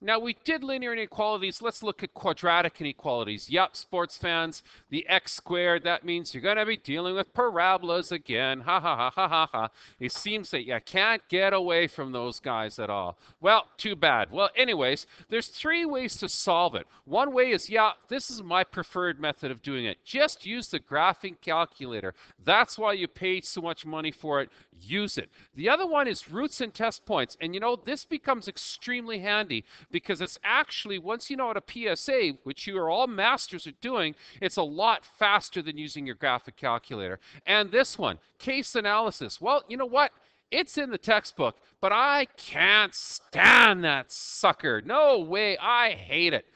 Now, we did linear inequalities. Let's look at quadratic inequalities. Yep, sports fans, the x squared, that means you're going to be dealing with parabolas again. Ha, ha, ha, ha, ha, ha. It seems that you can't get away from those guys at all. Well, too bad. Well, anyways, there's three ways to solve it. One way is, yeah, this is my preferred method of doing it. Just use the graphing calculator. That's why you paid so much money for it. Use it. The other one is roots and test points. And you know, this becomes extremely handy because it's actually, once you know how to PSA, which you are all masters at doing, it's a lot faster than using your graphic calculator. And this one, case analysis. Well, you know what? It's in the textbook, but I can't stand that sucker. No way. I hate it.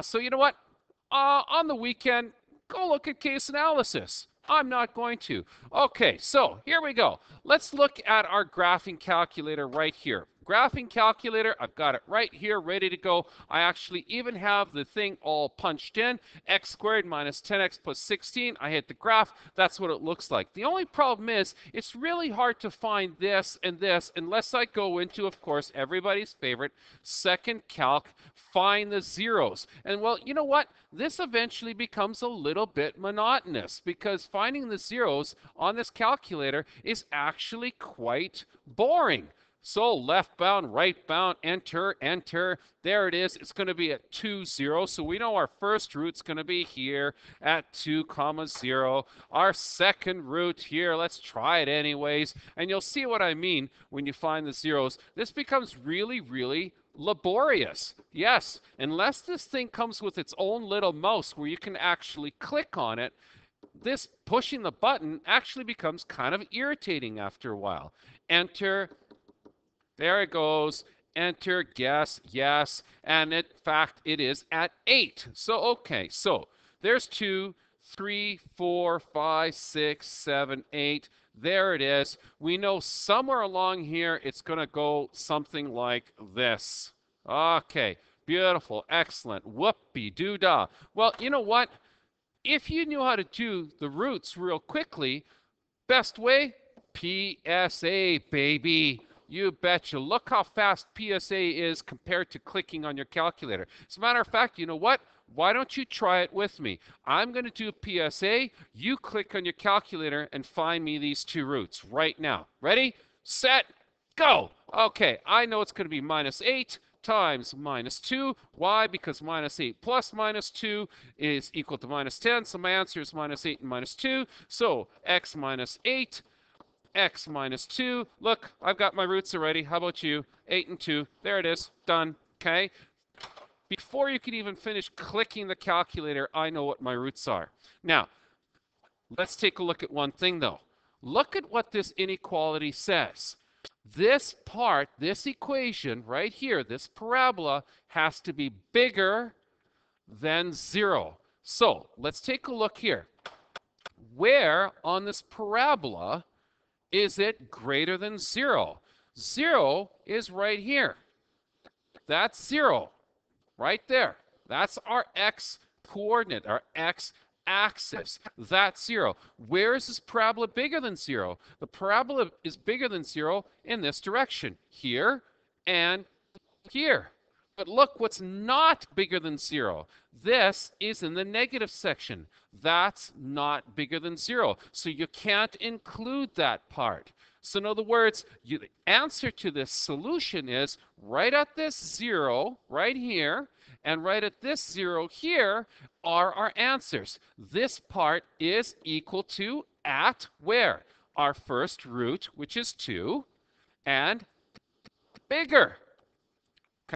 So you know what? On the weekend, go look at case analysis. I'm not going to. Okay, so here we go. Let's look at our graphing calculator right here. Graphing calculator, I've got it right here ready to go. I actually even have the thing all punched in. X squared minus 10x plus 16. I hit the graph. That's what it looks like. The only problem is it's really hard to find this and this unless I go into, of course, everybody's favorite second calc, find the zeros. And well, you know what? This eventually becomes a little bit monotonous because finding the zeros on this calculator is actually quite boring. So left bound, right bound, enter, enter. There it is. It's going to be at 2, 0. So we know our first root's going to be here at 2, 0. Our second root here, let's try it anyways. And you'll see what I mean when you find the zeros. This becomes really, really laborious. Yes, unless this thing comes with its own little mouse where you can actually click on it, this pushing the button actually becomes kind of irritating after a while. Enter. There it goes. Enter, guess, yes. And in fact, it is at 8. So, okay, so there's 2, 3, 4, 5, 6, 7, 8. There it is. We know somewhere along here it's going to go something like this. Okay, beautiful, excellent. Whoopie-doo-dah. Well, you know what? If you knew how to do the roots real quickly, best way, PSA, baby. You betcha. Look how fast PSA is compared to clicking on your calculator. As a matter of fact, you know what? Why don't you try it with me? I'm going to do PSA. You click on your calculator and find me these two roots right now. Ready, set, go. Okay, I know it's going to be minus 8 times minus 2. Why? Because minus 8 plus minus 2 is equal to minus 10. So my answer is minus 8 and minus 2. So x minus 8. X minus 2. Look, I've got my roots already. How about you? 8 and 2. There it is. Done. Okay? Before you can even finish clicking the calculator, I know what my roots are. Now, let's take a look at one thing, though. Look at what this inequality says. This part, this equation right here, this parabola, has to be bigger than 0. So, let's take a look here. Where on this parabola is it greater than 0? 0 is right here. That's 0, right there. That's our x coordinate, our x axis. That's 0. Where is this parabola bigger than 0? The parabola is bigger than 0 in this direction, here and here. But look what's not bigger than 0. This is in the negative section. That's not bigger than 0. So you can't include that part. So in other words, the answer to this solution is right at this 0 right here and right at this 0 here are our answers. This part is equal to at where? Our first root, which is 2, and bigger.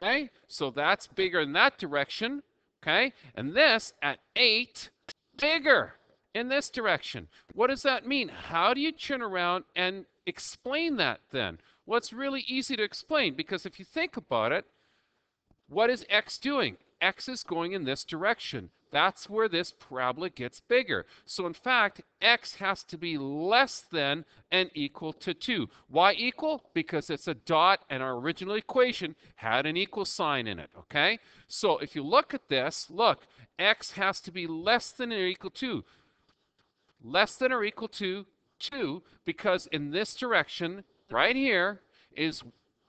Okay, so that's bigger in that direction. Okay, and this at 8, bigger in this direction. What does that mean? How do you turn around and explain that then? Well, it's really easy to explain because if you think about it, what is x doing? X is going in this direction. That's where this parabola gets bigger. So in fact, x has to be less than and equal to 2. Why equal? Because it's a dot and our original equation had an equal sign in it, okay? So if you look at this, look, x has to be less than or equal to. Less than or equal to 2 because in this direction right here is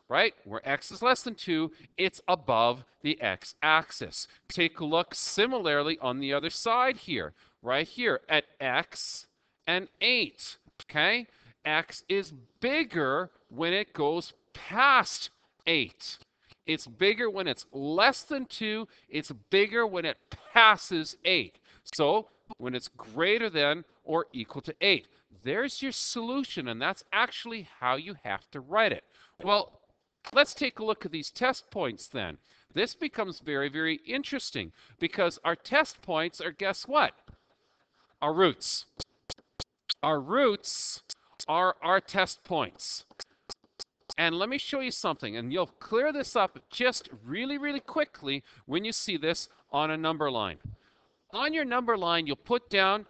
right? Where x is less than 2, it's above the x-axis. Take a look similarly on the other side here, right here at x and 8, okay? X is bigger when it goes past 8. It's bigger when it's less than 2. It's bigger when it passes 8. So when it's greater than or equal to 8. There's your solution, and that's actually how you have to write it. Well, let's take a look at these test points then. This becomes very, very interesting because our test points are, guess what? Our roots. Our roots are our test points. And let me show you something, and you'll clear this up just really, really quickly when you see this on a number line. On your number line, you'll put down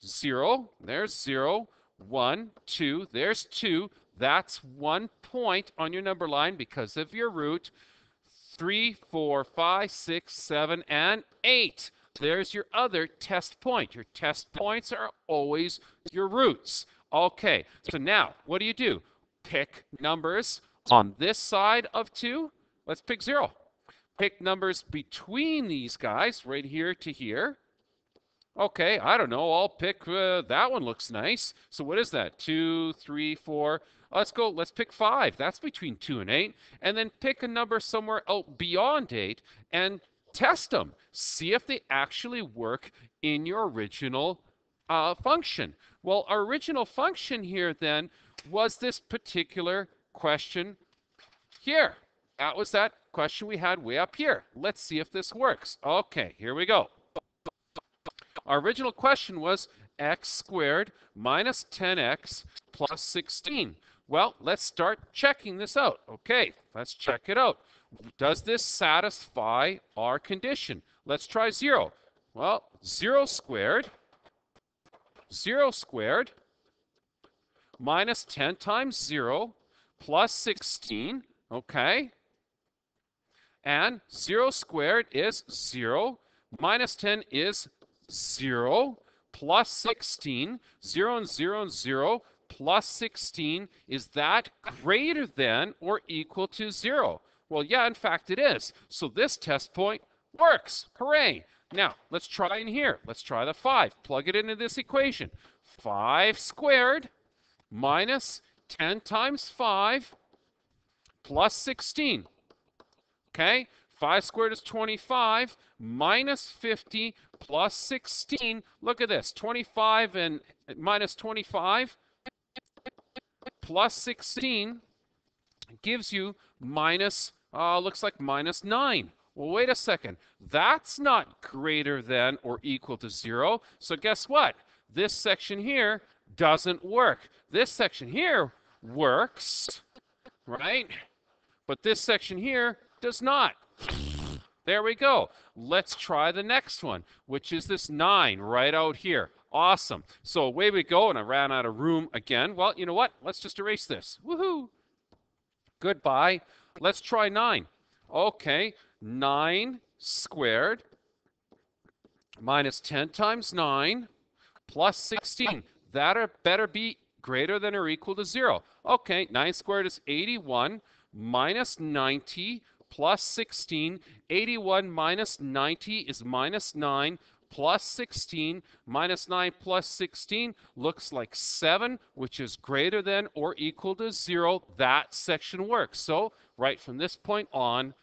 0, there's 0, 1, 2, there's 2. That's 1 point on your number line because of your root. 3, 4, 5, 6, 7, and 8. There's your other test point. Your test points are always your roots. Okay, so now what do? Pick numbers on this side of 2. Let's pick 0. Pick numbers between these guys, right here to here. Okay, I don't know. I'll pick that one looks nice. So what is that? 2, 3, 4. Let's go. Let's pick 5. That's between 2 and 8. And then pick a number somewhere out beyond 8 and test them. See if they actually work in your original function. Well, our original function here then was this particular question here. That was that question we had way up here. Let's see if this works. Okay, here we go. Our original question was x squared minus 10x plus 16. Well, let's start checking this out. Okay, let's check it out. Does this satisfy our condition? Let's try 0. Well, 0 squared minus 10 times 0 plus 16, okay? And 0 squared is 0, minus 10 is 0, plus 16, 0 and 0 and 0, plus 16, is that greater than or equal to 0? Well, yeah, in fact it is. So this test point works. Hooray! Now, let's try in here. Let's try the 5. Plug it into this equation. 5 squared minus 10 times 5 plus 16. Okay? 5 squared is 25 minus 50 plus 16. Look at this. 25 and minus 25 plus 16 gives you minus, looks like minus 9. Well, wait a second. That's not greater than or equal to 0. So guess what? This section here doesn't work. This section here works, right? But this section here does not. There we go. Let's try the next one, which is this 9 right out here. Awesome. So away we go, and I ran out of room again. Well, you know what? Let's just erase this. Woohoo! Goodbye. Let's try 9. Okay, 9 squared minus 10 times 9 plus 16. That better be greater than or equal to 0. Okay, 9 squared is 81 minus 90 plus 16. 81 minus 90 is minus 9 plus 16. Minus 9 plus 16 looks like 7, which is greater than or equal to 0. That section works. So right from this point on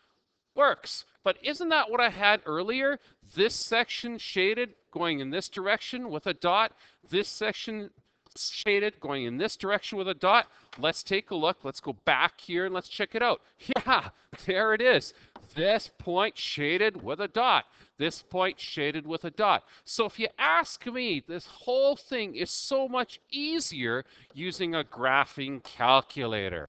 works. But isn't that what I had earlier? This section shaded going in this direction with a dot. This section shaded going in this direction with a dot. Let's take a look. Let's go back here and let's check it out. Yeah, there it is. This point shaded with a dot. This point shaded with a dot. So if you ask me, this whole thing is so much easier using a graphing calculator.